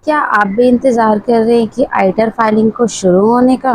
क्या आप भी इंतज़ार कर रहे हैं कि आइटर फाइलिंग को शुरू होने का,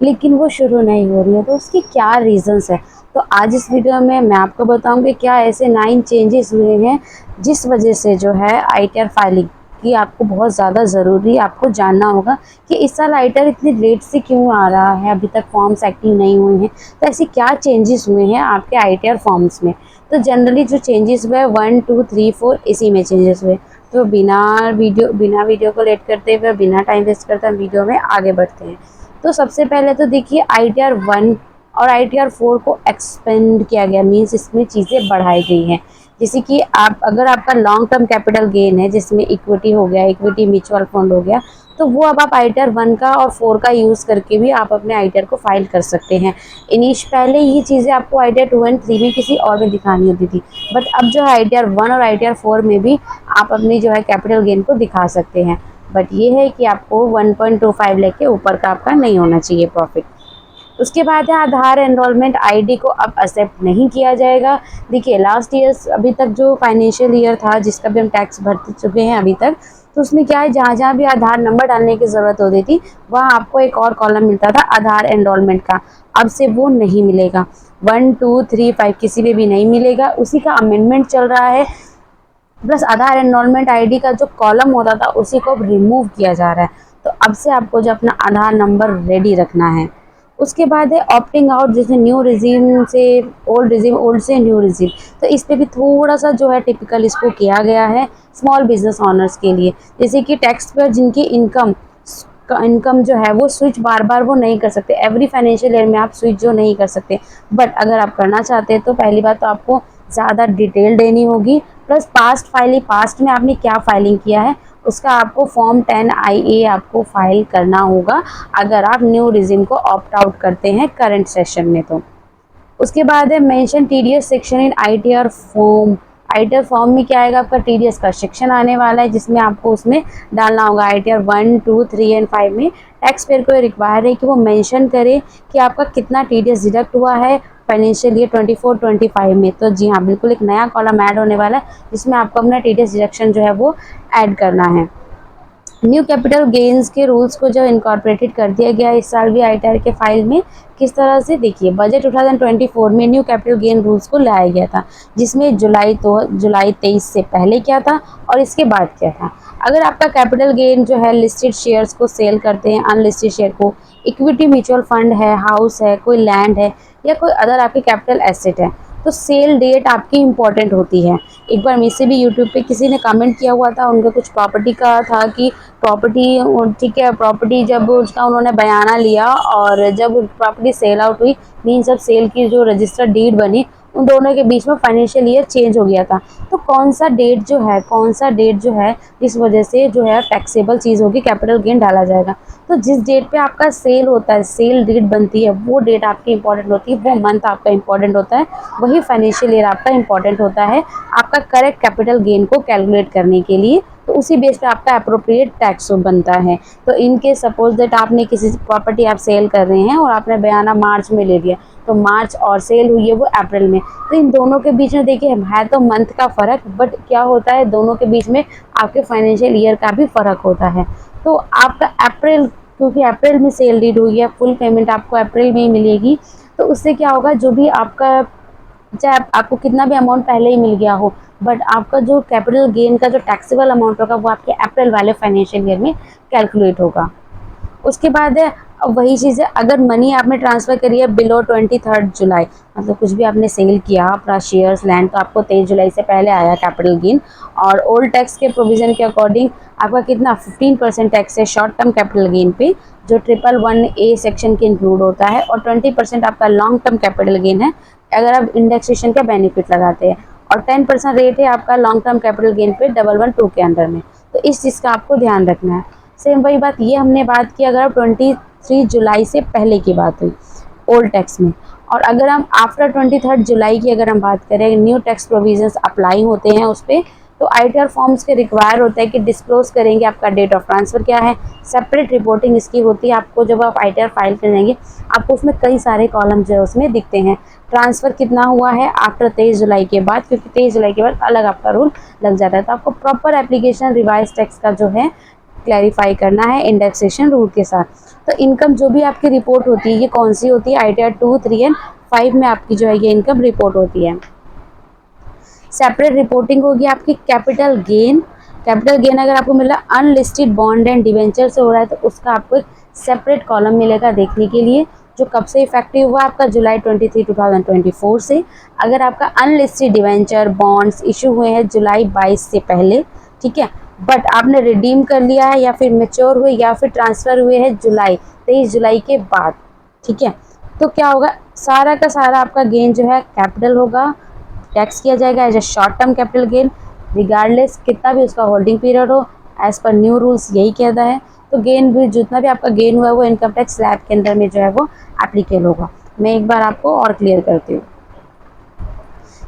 लेकिन वो शुरू नहीं हो रही है, तो उसकी क्या रीज़न्स है? तो आज इस वीडियो में मैं आपको बताऊँगी क्या ऐसे 9 चेंजेस हुए हैं, जिस वजह से जो है आइटर फाइलिंग की आपको बहुत ज़्यादा ज़रूरी आपको जानना होगा कि इस साल आइटर इतनी लेट से क्यों आ रहा है, अभी तक फॉर्म्स एक्टिव नहीं हुए हैं। तो ऐसे क्या चेंजेस हुए हैं आपके आइटर फॉर्म्स में? तो जनरली जो चेंजेस हुए 1, 2, 3, 4 इसी में चेंजेस हुए। तो बिना वीडियो को लेट करते हुए बिना टाइम वेस्ट करते हम वीडियो में आगे बढ़ते हैं। तो सबसे पहले तो देखिए आईटीआर 1 और आईटीआर 4 को एक्सपेंड किया गया, मीन्स इसमें चीज़ें बढ़ाई गई हैं। जैसे कि आप अगर आपका लॉन्ग टर्म कैपिटल गेन है जिसमें इक्विटी हो गया, इक्विटी म्यूचुअल फंड हो गया, तो वो अब आप आईटीआर 1 का और 4 का यूज़ करके भी आप अपने आईटीआर को फाइल कर सकते हैं। पहले ये चीज़ें आपको आईटीआर 2 एंड 3 में किसी और में दिखानी होती थी, बट अब जो है आईटीआर 1 और आईटीआर 4 में भी आप अपनी जो है कैपिटल गेन को दिखा सकते हैं। बट ये है कि आपको 1.25 लाख के ऊपर का आपका नहीं होना चाहिए प्रॉफिट। उसके बाद है आधार एनरोलमेंट आईडी को अब एक्सेप्ट नहीं किया जाएगा। देखिए लास्ट ईयर अभी तक जो फाइनेंशियल ईयर था जिसका भी हम टैक्स भर चुके हैं अभी तक, तो उसमें क्या है जहाँ जहाँ भी आधार नंबर डालने की ज़रूरत होती थी वहाँ आपको एक और कॉलम मिलता था आधार एनरोलमेंट का। अब से वो नहीं मिलेगा, 1, 2, 3, 5 किसी में भी नहीं मिलेगा, उसी का अमेंडमेंट चल रहा है। प्लस आधार एनरोलमेंट आईडी का जो कॉलम होता था उसी को अब रिमूव किया जा रहा है। तो अब से आपको जो अपना आधार नंबर रेडी रखना है। उसके बाद है ऑप्टिंग आउट, जैसे न्यू रिजीम से ओल्ड रिजीम, ओल्ड से न्यू रिजीम। तो इस पे भी थोड़ा सा जो है टिपिकल इसको किया गया है स्मॉल बिजनेस ऑनर्स के लिए। जैसे कि टैक्स पर जिनकी इनकम जो है वो स्विच बार बार वो नहीं कर सकते, एवरी फाइनेंशियल ईयर में आप स्विच जो नहीं कर सकते। बट अगर आप करना चाहते हैं तो पहली बात तो आपको ज़्यादा डिटेल देनी होगी, प्लस पास्ट में आपने क्या फाइलिंग किया है उसका आपको फॉर्म 10IA आपको फाइल करना होगा अगर आप न्यू रिजिम को ऑप्ट आउट करते हैं करंट सेशन में। तो उसके बाद है mention TDS section in ITR form. ITR form में क्या आएगा, आपका टीडीएस का सेक्शन आने वाला है जिसमें आपको उसमें डालना होगा आईटीआर 1, 2, 3 एंड 5 में टैक्स पेयर को रिक्वायर है कि वो मेंशन करे कि आपका कितना टीडीएस डिडक्ट हुआ है फाइनेंशियल ईयर 24-25 में। तो जी हाँ, बिल्कुल एक नया कॉलम ऐड होने वाला है जिसमें आपको अपना टीडीएस डिडक्शन जो है वो ऐड करना है। न्यू कैपिटल गेन्स के रूल्स को जो इनकॉर्पोरेटेड कर दिया गया इस साल भी आईटीआर के फाइल में। किस तरह से, देखिए बजट 2024 में न्यू कैपिटल गेन रूल्स को लाया गया था जिसमें जुलाई 23 से पहले क्या था और इसके बाद क्या था। अगर आपका कैपिटल गेन जो है लिस्टेड शेयर्स को सेल करते हैं, अनलिस्टेड शेयर को, इक्विटी म्यूचुअल फंड है, हाउस है, कोई लैंड है या कोई अदर आपकी कैपिटल एसेट है, तो सेल डेट आपकी इम्पॉर्टेंट होती है। एक बार मुझसे भी यूट्यूब पे किसी ने कमेंट किया हुआ था, उनका कुछ प्रॉपर्टी का था कि प्रॉपर्टी, ठीक है, प्रॉपर्टी जब उसका उन्होंने बयाना लिया और जब प्रॉपर्टी सेल आउट हुई, मीन्स जब सेल की जो रजिस्टर्ड डीड बनी, उन दोनों के बीच में फाइनेंशियल ईयर चेंज हो गया था। तो कौन सा डेट जो है इस वजह से जो है टैक्सेबल चीज़ होगी, कैपिटल गेन डाला जाएगा। तो जिस डेट पे आपका सेल होता है, सेल डेट बनती है, वो डेट आपकी इंपॉर्टेंट होती है, वो मंथ आपका इंपॉर्टेंट होता है, वही फाइनेंशियल ईयर आपका इंपॉर्टेंट होता है आपका करेक्ट कैपिटल गेन को कैलकुलेट करने के लिए। तो उसी बेस पे आपका अप्रोप्रिएट टैक्स बनता है। तो इनके सपोज दैट आपने किसी प्रॉपर्टी आप सेल कर रहे हैं और आपने बयाना मार्च में ले लिया, तो मार्च और सेल हुई है वो अप्रैल में, तो इन दोनों के बीच में देखिए है तो मंथ का फ़र्क, बट क्या होता है दोनों के बीच में आपके फाइनेंशियल ईयर का भी फ़र्क होता है। तो आपका अप्रैल, क्योंकि अप्रैल में सेल डीड हुई है, फुल पेमेंट आपको अप्रैल में ही मिलेगी। तो उससे क्या होगा, जो भी आपका, चाहे आपको कितना भी अमाउंट पहले ही मिल गया हो, बट आपका जो कैपिटल गेन का जो टैक्सेबल अमाउंट होगा वो आपके अप्रैल वाले फाइनेंशियल ईयर में कैलकुलेट होगा। उसके बाद है, अब वही चीज़ है, अगर मनी आपने ट्रांसफ़र करी है बिलो 23 जुलाई, मतलब कुछ भी आपने सेल किया अपना शेयर्स, लैंड, तो आपको 23 जुलाई से पहले आया कैपिटल गेन। और ओल्ड टैक्स के प्रोविज़न के अकॉर्डिंग आपका कितना 15% टैक्स है शॉर्ट टर्म कैपिटल गेन पे, जो 111A सेक्शन के इंक्लूड होता है, और 20% आपका लॉन्ग टर्म कैपिटल गेन है अगर आप इंडेक्सेशन का बेनिफिट लगाते हैं, और 10% रेट है आपका लॉन्ग टर्म कैपिटल गेन पे 112 के अंडर में। तो इस चीज़ का आपको ध्यान रखना है। सेम वही बात, ये हमने बात की अगर आप 23 जुलाई से पहले की बात हुई ओल्ड टैक्स में, और अगर हम आफ्टर 23 जुलाई की अगर हम बात करें, न्यू टैक्स प्रोविजंस अप्लाई होते हैं उस पर, तो आईटीआर फॉर्म्स के रिक्वायर होता है कि डिस्क्लोज करेंगे आपका डेट ऑफ ट्रांसफ़र क्या है, सेपरेट रिपोर्टिंग इसकी होती है। आपको जब आप आईटीआर फाइल करेंगे आपको उसमें कई सारे कॉलम जो है उसमें दिखते हैं, ट्रांसफ़र कितना हुआ है आफ्टर 23 जुलाई के बाद, क्योंकि 23 जुलाई के बाद अलग आपका रूल लग जाता है। तो आपको प्रॉपर एप्लीकेशन रिवाइज टैक्स का जो है क्लैरिफाई करना है इंडेक्सेशन रूल के साथ। तो इनकम जो भी आपकी रिपोर्ट होती है ये कौन सी होती है, ITR 2, 3 एंड 5 में आपकी जो है ये इनकम रिपोर्ट होती है। सेपरेट रिपोर्टिंग होगी आपकी कैपिटल गेन। कैपिटल गेन अगर आपको मिला अनलिस्टेड बॉन्ड एंड डिवेंचर से हो रहा है तो उसका आपको एक सेपरेट कॉलम मिलेगा देखने के लिए, जो कब से इफेक्टिव हुआ आपका जुलाई 23, 2024 से। अगर आपका अनलिस्टेड डिवेंचर बॉन्ड्स इशू हुए हैं जुलाई 22 से पहले, ठीक है, बट आपने रिडीम कर लिया है या फिर मेच्योर हुए या फिर ट्रांसफर हुए हैं जुलाई 23 जुलाई के बाद, ठीक है, तो क्या होगा, सारा का सारा आपका गेन जो है कैपिटल होगा, टैक्स किया जाएगा as a short term capital gain, regardless कितना भी उसका होल्डिंग पीरियड हो, एज पर न्यू रूल्स यही कहता है। तो गेन भी जितना भी आपका गेन हुआ है वो इनकम टैक्स स्लैब के अंदर में जो है वो एप्लीकेबल होगा। मैं एक बार आपको और क्लियर करती हूँ।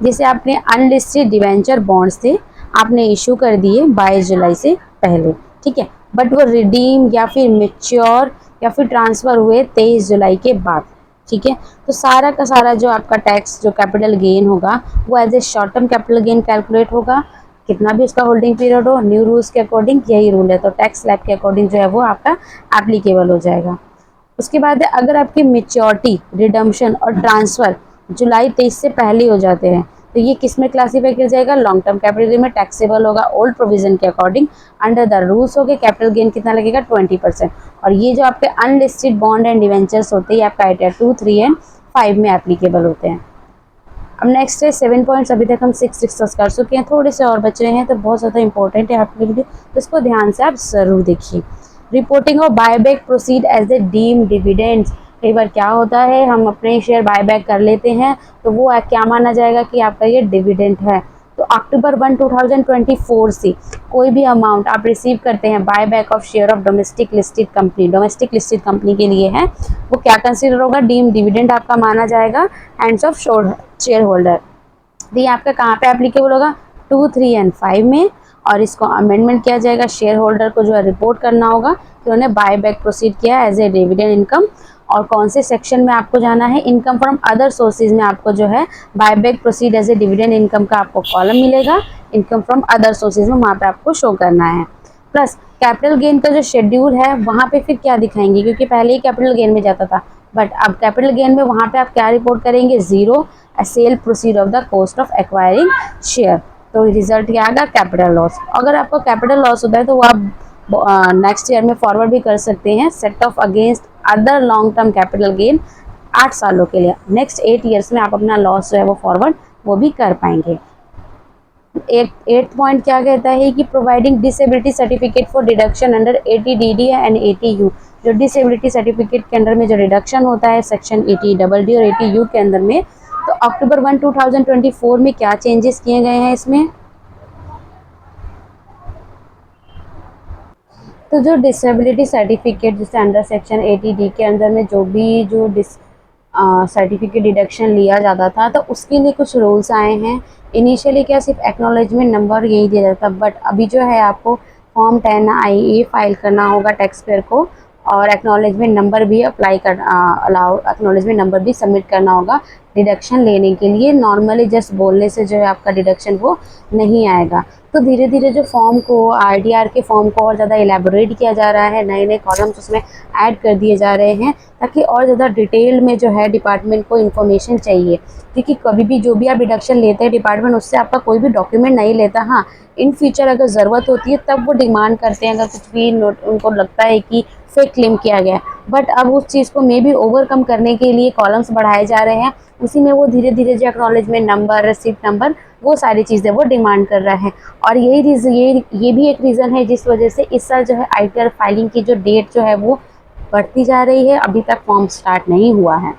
जैसे आपने अनलिस्टेड डिवेंचर बॉन्ड्स थे, आपने इशू कर दिए 22 जुलाई से पहले, ठीक है, बट वो रिडीम या फिर मेच्योर या फिर ट्रांसफ़र हुए 23 जुलाई के बाद, ठीक है, तो सारा का सारा जो आपका टैक्स जो कैपिटल गेन होगा वो as a short term capital gain calculate होगा, कितना भी उसका होल्डिंग पीरियड हो, न्यू रूल्स के अकॉर्डिंग यही रूल है, तो टैक्स स्लैब के अकॉर्डिंग जो है वो आपका एप्लीकेबल हो जाएगा। उसके बाद अगर आपकी मेच्योरिटी, रिडम्पशन और ट्रांसफ़र जुलाई 23 से पहले हो जाते हैं तो ये किस में क्लासीफाई किया जाएगा, लॉन्ग टर्म कैपिटल गेन में टैक्सेबल होगा ओल्ड प्रोविजन के अकॉर्डिंग। अंडर द रूल्स हो गए कैपिटल गेन कितना लगेगा 20%। और ये जो आपके अनलिस्टेड बॉन्ड एंड डिवेंचर्स होते हैं आपका ITR 2, 3 एंड 5 में एप्लीकेबल होते हैं। अब नेक्स्ट है 7 पॉइंट्स, अभी तक हम 6 डिस्कस कर चुके हैं, थोड़े से और बच रहे हैं तो बहुत ज़्यादा इंपॉर्टेंट है आपके लिए, तो इसको ध्यान से आप ज़रूर देखिए। Reporting of buyback proceed as a deem dividends. कई बार क्या होता है हम अपने शेयर बायबैक कर लेते हैं तो वो क्या माना जाएगा कि आपका ये डिविडेंड है। तो अक्टूबर 1, 2024 से कोई भी अमाउंट आप रिसीव करते हैं buyback of share of domestic listed company के लिए है, वो क्या कंसीडर होगा, डीम डिविडेंड आपका माना जाएगा हैंड्स ऑफ शेयर होल्डर। तो ये आपका कहाँ पे एप्लीकेबल होगा, 2, 3 एंड 5 में। और इसको अमेंडमेंट किया जाएगा, शेयर होल्डर को जो है रिपोर्ट करना होगा कि उन्होंने बाय बैक प्रोसीड किया एज ए डिविडेंड इनकम। और कौन से सेक्शन में आपको जाना है, इनकम फ्रॉम अदर सोर्सेज में आपको जो है buy back proceed as a dividend income का आपको कॉलम मिलेगा, इनकम फ्रॉम अदर सोर्सेज में वहाँ पे आपको शो करना है। प्लस कैपिटल गेन का जो शेड्यूल है वहाँ पे फिर क्या दिखाएंगे, क्योंकि पहले ही कैपिटल गेन में जाता था, बट अब कैपिटल गेन में वहाँ पे आप क्या रिपोर्ट करेंगे, zero cell proceed of the cost of acquiring share. तो रिजल्ट क्या आएगा, कैपिटल लॉस। अगर आपको कैपिटल लॉस होता है तो वो आप नेक्स्ट ईयर में फॉरवर्ड भी कर सकते हैं, set of against other long term capital gain 8 सालों के लिए। नेक्स्ट 8 ईयर्स में आप अपना लॉस जो है वो फॉरवर्ड वो भी कर पाएंगे। एक 8 पॉइंट क्या कहता है कि providing disability certificate for deduction under 80DD and 80U। जो डिसेबिलिटी सर्टिफिकेट के अंदर में जो डिडक्शन होता है सेक्शन 80DD और 80U के अंदर में, तो अक्टूबर 1, 2024 में क्या चेंजेस किए गए हैं इसमें, तो जो डिसेबिलिटी सर्टिफिकेट जैसे अंडर सेक्शन 80D के अंदर में जो भी जो सर्टिफिकेट डिडक्शन लिया जाता था तो उसके लिए कुछ रूल्स आए हैं। इनिशियली क्या सिर्फ एक्नॉलेजमेंट नंबर यही दिया जाता, बट अभी जो है आपको फॉर्म 10IA फाइल करना होगा टैक्स पेयर को, और एक्नॉलेजमेंट नंबर भी अप्लाई कर अलाउ एक्नॉलेजमेंट नंबर भी सबमिट करना होगा डिडक्शन लेने के लिए। नॉर्मली जस्ट बोलने से जो है आपका डिडक्शन वो नहीं आएगा। तो धीरे धीरे जो फॉर्म को ITR के फॉर्म को और ज़्यादा एलेबोरेट किया जा रहा है, नए नए कॉलम्स उसमें ऐड कर दिए जा रहे हैं ताकि और ज़्यादा डिटेल में जो है डिपार्टमेंट को इन्फॉर्मेशन चाहिए। क्योंकि कभी भी जो भी आप डिडक्शन लेते हैं डिपार्टमेंट उससे आपका कोई भी डॉक्यूमेंट नहीं लेता। हाँ, इन फ्यूचर अगर ज़रूरत होती है तब वो डिमांड करते हैं, अगर कुछ भी उनको लगता है कि फेक क्लेम किया गया। बट अब उस चीज़ को मे भी ओवरकम करने के लिए कॉलम्स बढ़ाए जा रहे हैं, उसी में वो धीरे धीरे जो एक्नॉलेजमेंट नंबर, रिसिप्ट नंबर, वो सारी चीज़ें वो डिमांड कर रहा है। और यही रीज़न ये भी एक रीज़न है जिस वजह से इस साल जो है ITR फाइलिंग की जो डेट जो है वो बढ़ती जा रही है, अभी तक फॉर्म स्टार्ट नहीं हुआ है।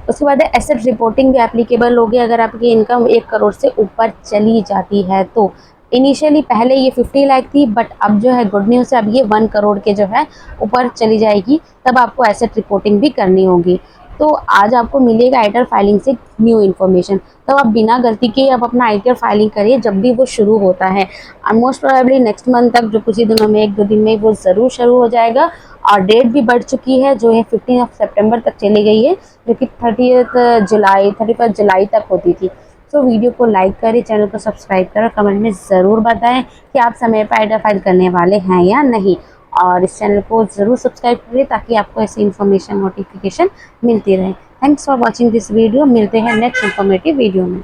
उसके बाद एसेट रिपोर्टिंग भी एप्लीकेबल होगी अगर आपकी इनकम 1 करोड़ से ऊपर चली जाती है तो। इनिशियली पहले ये 50 लाख थी, बट अब जो है गुड न्यूज़ है, अब ये 1 करोड़ के जो है ऊपर चली जाएगी, तब आपको एसेट रिपोर्टिंग भी करनी होगी। तो आज आपको मिलेगा ITR फाइलिंग से न्यू इन्फॉर्मेशन, तब आप बिना गलती के आप अपना ITR फाइलिंग करिए जब भी वो शुरू होता है। मोस्ट प्रोबेबली नेक्स्ट मंथ तक, जो कुछ ही दिनों में 1-2 दिन में वो ज़रूर शुरू हो जाएगा। और डेट भी बढ़ चुकी है जो है 15 सितंबर तक चली गई है, जो कि 31 जुलाई तक होती थी। तो वीडियो को लाइक करें, चैनल को सब्सक्राइब करें, कमेंट में ज़रूर बताएं कि आप समय पर आइडर फाइल करने वाले हैं या नहीं। और इस चैनल को ज़रूर सब्सक्राइब करें ताकि आपको ऐसी इन्फॉर्मेशन नोटिफिकेशन मिलती रहे। Thanks for watching this video. मिलते हैं नेक्स्ट इन्फॉर्मेटिव वीडियो में।